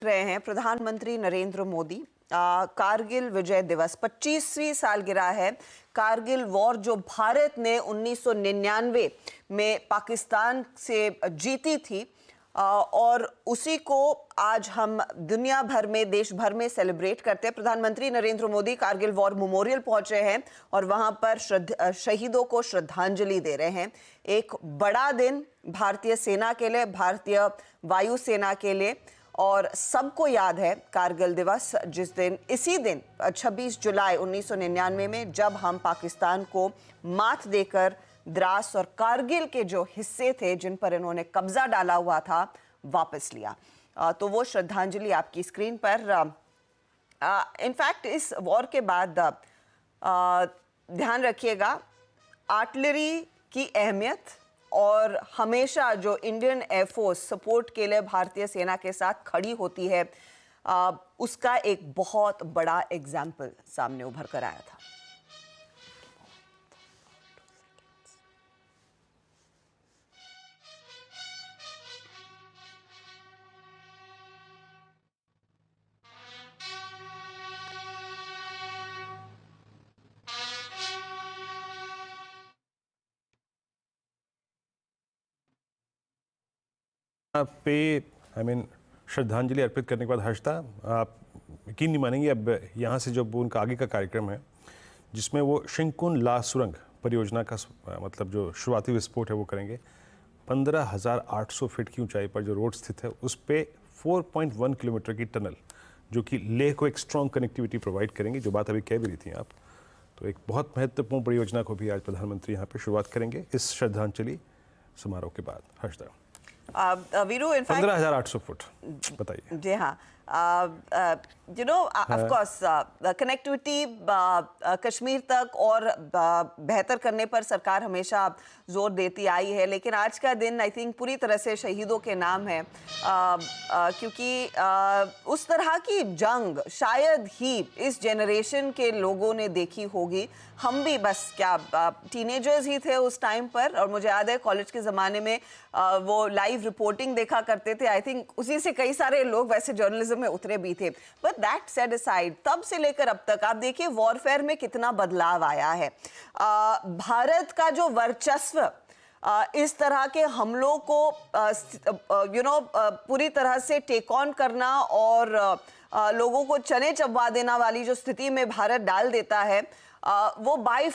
रहे हैं प्रधानमंत्री नरेंद्र मोदी। कारगिल विजय दिवस 25वीं सालगिरह है। कारगिल वॉर जो भारत ने 1999 में पाकिस्तान से जीती थी और उसी को आज हम दुनिया भर में, देश भर में सेलिब्रेट करते हैं। प्रधानमंत्री नरेंद्र मोदी कारगिल वॉर मेमोरियल पहुंचे हैं और वहां पर शहीदों को श्रद्धांजलि दे रहे हैं। एक बड़ा दिन भारतीय सेना के लिए, भारतीय वायु सेना के लिए, और सबको याद है कारगिल दिवस, जिस दिन, इसी दिन 26 जुलाई 1999 में जब हम पाकिस्तान को मात देकर द्रास और कारगिल के जो हिस्से थे जिन पर इन्होंने कब्जा डाला हुआ था, वापस लिया। तो वो श्रद्धांजलि आपकी स्क्रीन पर। इनफैक्ट इस वॉर के बाद ध्यान रखिएगा आर्टिलरी की अहमियत और हमेशा जो इंडियन एयरफोर्स सपोर्ट के लिए भारतीय सेना के साथ खड़ी होती है, उसका एक बहुत बड़ा एग्जाम्पल सामने उभर कर आया था। पे श्रद्धांजलि अर्पित करने के बाद हर्षता, आप यकीन नहीं मानेंगे, अब यहाँ से जो उनका आगे का कार्यक्रम है जिसमें वो शिंकुन ला सुरंग परियोजना का मतलब जो शुरुआती विस्फोट है वो करेंगे। 15,800 फीट की ऊंचाई पर जो रोड स्थित है उस पे 4.1 किलोमीटर की टनल जो कि लेह को एक स्ट्रॉन्ग कनेक्टिविटी प्रोवाइड करेंगे, जो बात अभी कह भी रही थी आप। तो एक बहुत महत्वपूर्ण परियोजना को भी आज प्रधानमंत्री यहाँ पे शुरुआत करेंगे इस श्रद्धांजलि समारोह के बाद। हर्षदा, वीरू, इनफैक्ट 15,800 फुट, बताइए। जी हाँ, you know, of course connectivity Kashmir तक और बेहतर करने पर सरकार हमेशा जोर देती आई है, लेकिन आज का दिन आई थिंक पूरी तरह से शहीदों के नाम है, क्योंकि उस तरह की जंग शायद ही इस जनरेशन के लोगों ने देखी होगी। हम भी बस क्या टीनेजर्स ही थे उस टाइम पर, और मुझे याद है कॉलेज के ज़माने में वो लाइव रिपोर्टिंग देखा करते थे। आई थिंक उसी से कई सारे लोग वैसे जर्नलिज्म में उतरे भी थे। बट दैट सेड असाइड, तब से लेकर अब तक आप देखिए वॉरफेयर में कितना बदलाव आया है। भारत का जो वर्चस्व इस तरह के हमलों को पूरी तरह से टेक ऑन करना और लोगों को चने चबवा देना वाली जो स्थिति में भारत डाल देता है, वो बाय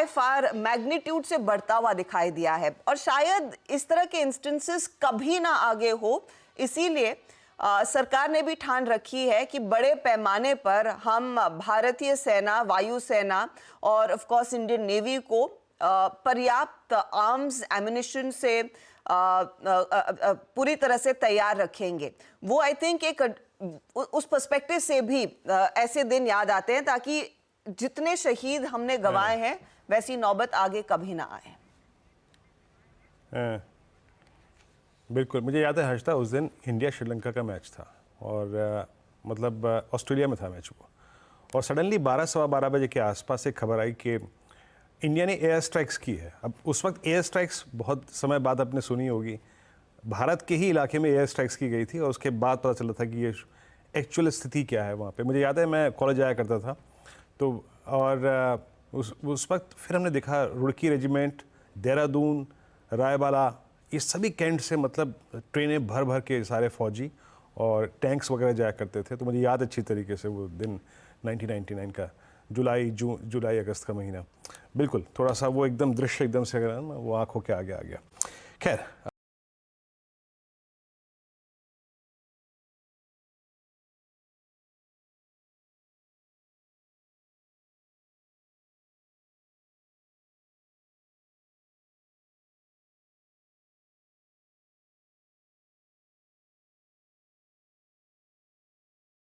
फार मैग्नीट्यूड से बढ़ता हुआ दिखाई दिया है। और शायद इस तरह के इंस्टेंसेस कभी ना आगे हो, इसीलिए सरकार ने भी ठान रखी है कि बड़े पैमाने पर हम भारतीय सेना, वायु सेना और ऑफ कोर्स इंडियन नेवी को पर्याप्त आर्म्स एम्युनिशन से पूरी तरह से तैयार रखेंगे। वो आई थिंक एक उस पर्सपेक्टिव से भी ऐसे दिन याद आते हैं ताकि जितने शहीद हमने गंवाए हैं वैसी नौबत आगे कभी ना आए। बिल्कुल, मुझे याद है हर्षता, उस दिन इंडिया श्रीलंका का मैच था और मतलब ऑस्ट्रेलिया में था मैच वो, और सडनली 12 सवा 12 बजे के आसपास एक खबर आई कि इंडिया ने एयर स्ट्राइक्स की है। अब उस वक्त एयर स्ट्राइक्स बहुत समय बाद आपने सुनी होगी, भारत के ही इलाके में एयर स्ट्राइक्स की गई थी और उसके बाद पता चला था कि ये एक्चुअल स्थिति क्या है वहाँ पे। मुझे याद है मैं कॉलेज आया करता था तो, और उस वक्त फिर हमने देखा रुड़की रेजिमेंट, देहरादून, रायबाला, ये सभी कैंट से मतलब ट्रेनें भर भर के सारे फौजी और टैंक्स वगैरह जाया करते थे। तो मुझे याद अच्छी तरीके से वो दिन 1999 का जुलाई अगस्त का महीना। बिल्कुल, थोड़ा सा वो एकदम दृश्य एकदम से वो आंखों के आगे आ गया। खैर।